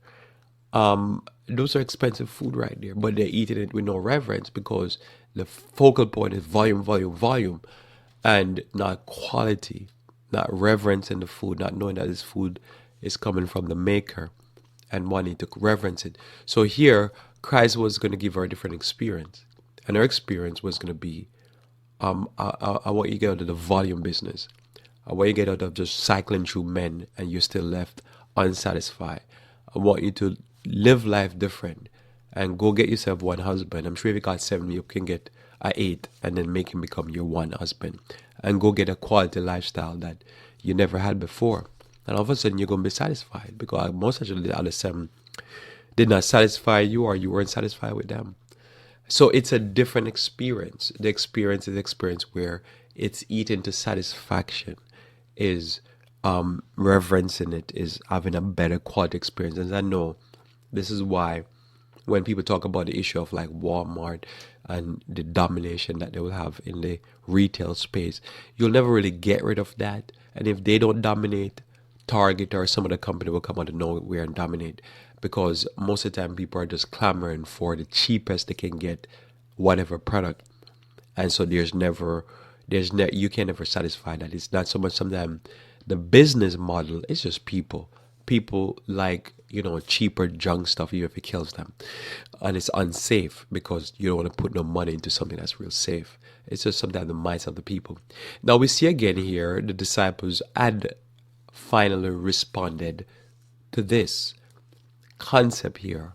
Those are expensive food right there, but they're eating it with no reverence, because the focal point is volume, volume, volume, and not quality, not reverence in the food, not knowing that this food is coming from the maker and wanting to reverence it. So here, Christ was going to give her a different experience, and her experience was going to be, I want you to get out of the volume business. I want you to get out of just cycling through men and you're still left unsatisfied. I want you to live life different and go get yourself one husband. I'm sure if you got 7, you can get a 8 and then make him become your one husband, and go get a quality lifestyle that you never had before. And all of a sudden you're going to be satisfied, because most of the other 7, did not satisfy you, or you weren't satisfied with them. So it's a different experience. The experience is experience where it's eaten to satisfaction, is reverencing it, is having a better quality experience. And I know this is why when people talk about the issue of like Walmart and the domination that they will have in the retail space, you'll never really get rid of that. And if they don't dominate, Target or some other company will come out of nowhere and dominate, because most of the time people are just clamoring for the cheapest they can get whatever product. And so you can never satisfy that. It's not so much sometimes the business model, it's just people like, cheaper junk stuff even if it kills them, and it's unsafe because you don't want to put no money into something that's real safe. It's just sometimes the minds of the people. Now we see again here the disciples had finally responded to this concept here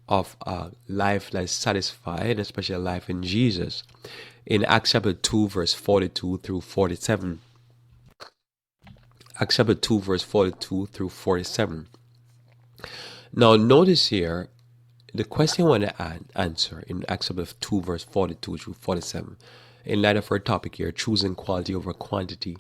of a life that's satisfied, especially a life in Jesus. In Acts chapter 2, verse 42 through 47. Acts chapter 2, verse 42 through 47. Now, notice here the question I want to answer in Acts chapter 2, verse 42 through 47, in light of our topic here, choosing quality over quantity,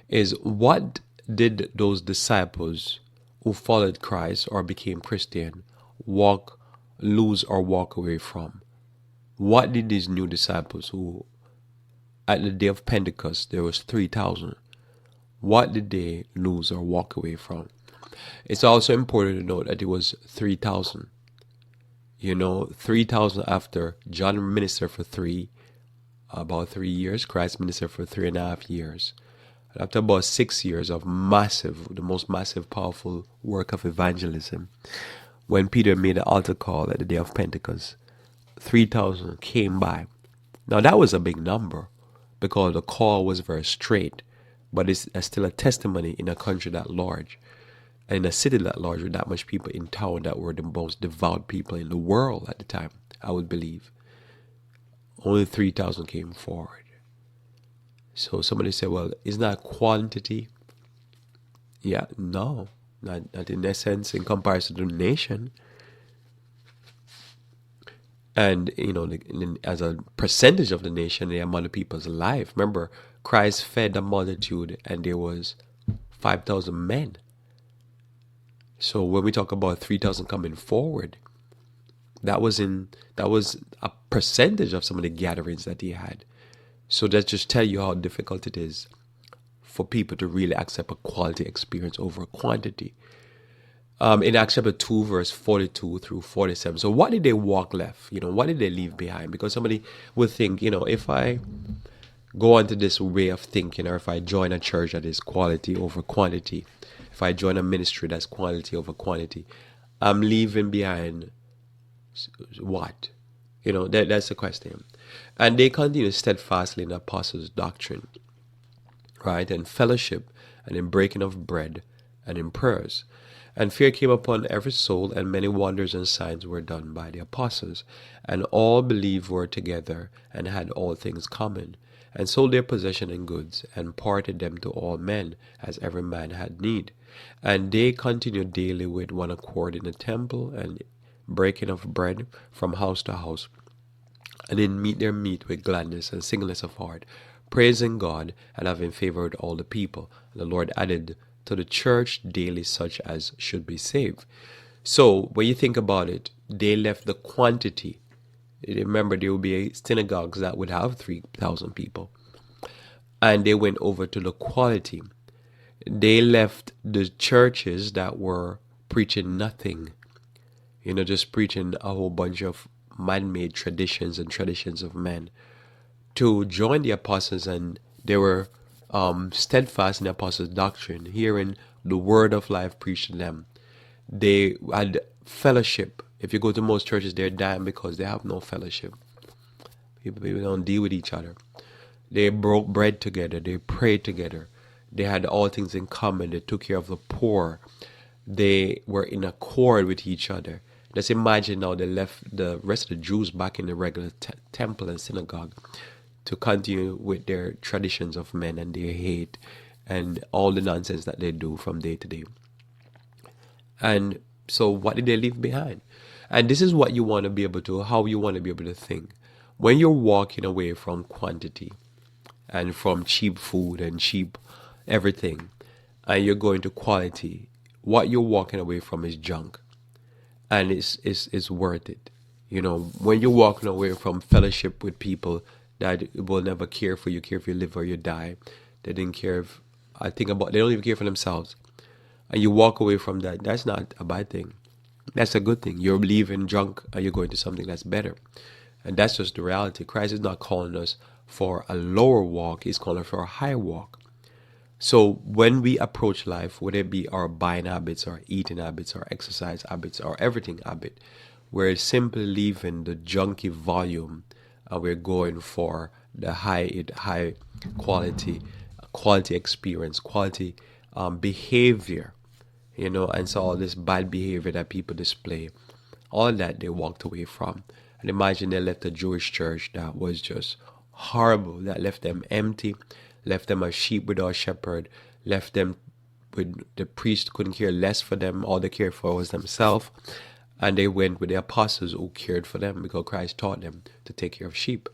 is what did those disciples who followed Christ or became Christian lose or walk away from? What did these new disciples who, at the day of Pentecost, there was 3,000, what did they lose or walk away from? It's also important to note that it was 3,000. 3,000 after John ministered for about 3 years. Christ ministered for 3.5 years. After about 6 years of the most massive, powerful work of evangelism, when Peter made the altar call at the day of Pentecost, 3,000 came by. Now that was a big number because the call was very straight, but it's still a testimony in a country that large, and in a city that large with that much people in town that were the most devout people in the world at the time, I would believe. Only 3,000 came forward. So somebody said, well, isn't that quantity? Yeah, no, not in essence in comparison to the nation. And, as a percentage of the nation, the amount of people's life. Remember, Christ fed the multitude and there was 5,000 men. So when we talk about 3,000 coming forward, that was a percentage of some of the gatherings that he had. So that just tell you how difficult it is for people to really accept a quality experience over a quantity. In Acts chapter 2, verse 42 through 47. So what did they walk left? What did they leave behind? Because somebody would think, if I go on to this way of thinking, or if I join a church that is quality over quantity, if I join a ministry that's quality over quantity, I'm leaving behind what? That's the question. And they continue steadfastly in the apostles' doctrine, right? And fellowship, and in breaking of bread, and in prayers. And fear came upon every soul, and many wonders and signs were done by the apostles. And all believed were together, and had all things common, and sold their possession and goods, and parted them to all men, as every man had need. And they continued daily with one accord in the temple, and breaking of bread from house to house, and in their meat with gladness and singleness of heart, praising God, and having favored all the people. And the Lord added to the church daily such as should be saved. So when you think about it, they left the quantity. Remember, there will be synagogues that would have 3,000 people, and they went over to the quality. They left the churches that were preaching nothing, just preaching a whole bunch of man-made traditions and traditions of men, to join the apostles, and they were steadfast in the apostles' doctrine, hearing the word of life preached to them. They had fellowship. If you go to most churches, they're dying because they have no fellowship. People don't deal with each other. They broke bread together. They prayed together. They had all things in common. They took care of the poor. They were in accord with each other. Let's imagine now they left the rest of the Jews back in the regular temple and synagogue to continue with their traditions of men and their hate and all the nonsense that they do from day to day. And So what did they leave behind? And this is what you want to be able to, how you want to be able to think. When you're walking away from quantity and from cheap food and cheap everything, and you're going to quality, what you're walking away from is junk, and it's worth it. You know, when you're walking away from fellowship with people that will never care if you live or you die, they didn't care if, I think about, they don't even care for themselves, and you walk away from that, that's not a bad thing. That's a good thing. You're leaving junk and you're going to something that's better. And that's just the reality. Christ is not calling us for a lower walk, He's calling us for a higher walk. So when we approach life, whether it be our buying habits, our eating habits, our exercise habits, our everything habit, we're simply leaving the junky volume and we're going for the high quality, quality experience, quality behavior, you know, and so all this bad behavior that people display, all that they walked away from. And imagine they left a Jewish church that was just horrible, that left them empty, left them as sheep without a shepherd, left them with the priest couldn't care less for them, all they cared for was themselves. And they went with the apostles who cared for them because Christ taught them to take care of sheep.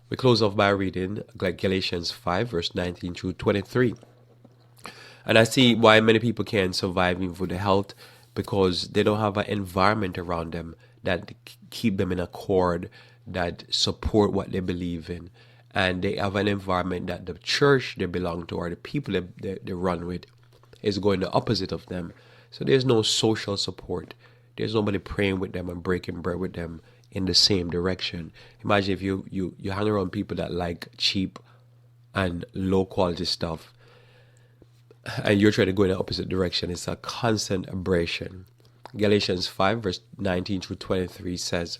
We close off by reading Galatians 5, verse 19 through 23. And I see why many people can't survive even for the health, because they don't have an environment around them that keep them in accord, that support what they believe in. And they have an environment that the church they belong to or the people they run with is going the opposite of them. So there's no social support. There's nobody praying with them and breaking bread with them in the same direction. Imagine if you hang around people that like cheap and low quality stuff, and you're trying to go in the opposite direction. It's a constant abrasion. Galatians 5, verse 19 through 23 says,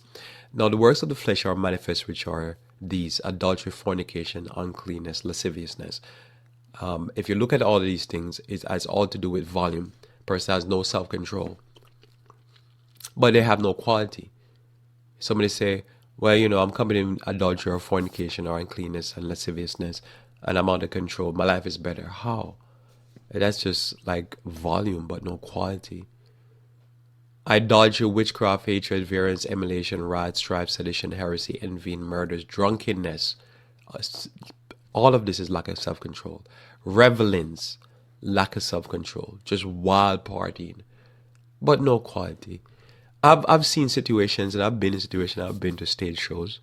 "Now the works of the flesh are manifest, which are these: adultery, fornication, uncleanness, lasciviousness." If you look at all of these things, it has all to do with volume. Person has no self-control, but they have no quality. Somebody say, well, you know, I'm committing adultery or fornication or uncleanness and lasciviousness, and I'm out of control. My life is better. How? That's just like volume, but no quality. Idolatry, witchcraft, hatred, variance, emulation, wrath, strife, sedition, heresy, envy, murders, drunkenness. All of this is lack of self-control. Revelings, lack of self-control. Just wild partying, but no quality. I've seen situations, and I've been in situations. I've been to stage shows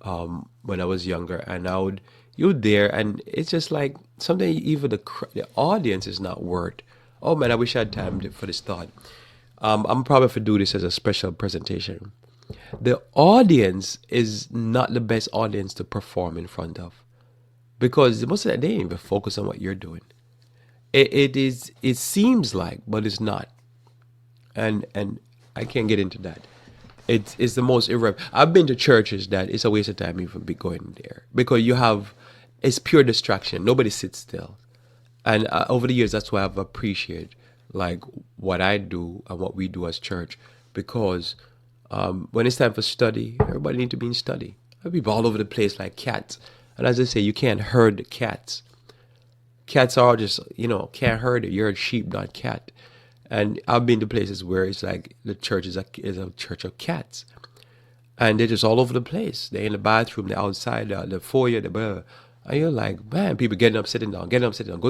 when I was younger, and you're there, and it's just like something. Even the audience is not worth. Oh man, I wish I had time for this thought. I'm probably to do this as a special presentation. The audience is not the best audience to perform in front of, because most of the they ain't even focus on what you're doing. It is. It seems like, but it's not. And I can't get into that. It's the most irreverent. I've been to churches that it's a waste of time even be going there, because it's pure distraction. Nobody sits still. And over the years, that's why I've appreciated like what I do and what we do as church, because when it's time for study, everybody needs to be in study. There are people all over the place like cats. And as I say, you can't herd cats. Cats are just, can't herd it. You're a sheep, not cat. And I've been to places where it's like the church is a church of cats. And they're just all over the place. They're in the bathroom, they're outside, the foyer, the blah. And you're like, man, people getting up, sitting down, go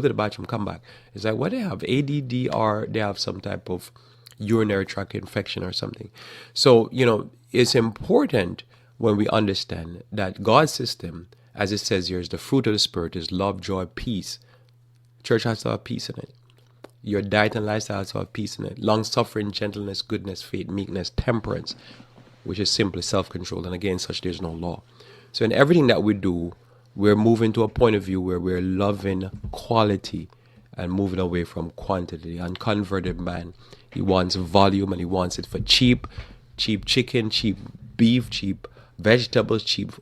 to the bathroom, come back. It's like, what they have? ADD, or they have some type of urinary tract infection or something. So, it's important when we understand that God's system, as it says here, is the fruit of the Spirit is love, joy, peace. Church has to have peace in it. Your diet and lifestyle has to have peace in it. Long-suffering, gentleness, goodness, faith, meekness, temperance, which is simply self-control. And again, such there's no law. So in everything that we do, we're moving to a point of view where we're loving quality and moving away from quantity. Unconverted man, he wants volume, and he wants it for cheap chicken, cheap beef, cheap vegetables, cheap,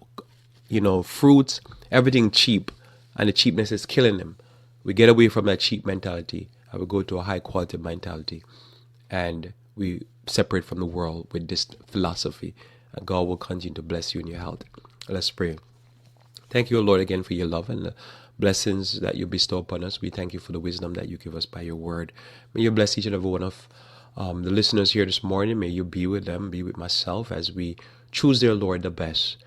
fruits, everything cheap. And the cheapness is killing him. We get away from that cheap mentality, and we go to a high quality mentality, and we separate from the world with this philosophy, and God will continue to bless you in your health. Let's pray. Thank you, Lord, again for your love and the blessings that you bestow upon us. We thank you for the wisdom that you give us by your word. May you bless each and every one of The listeners here this morning, may you be with them, be with myself as we choose their Lord the best.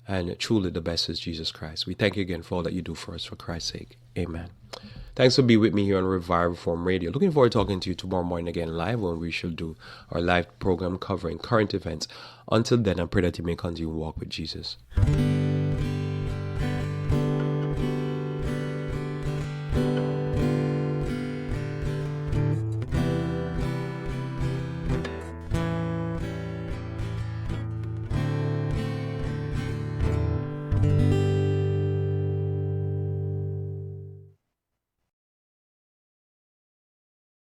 And truly the best is Jesus Christ. We thank you again for all that you do for us, for Christ's sake. Amen. Thanks for being with me here on Revive Reform Radio. Looking forward to talking to you tomorrow morning again live when we shall do our live program covering current events. Until then, I pray that you may continue to walk with Jesus.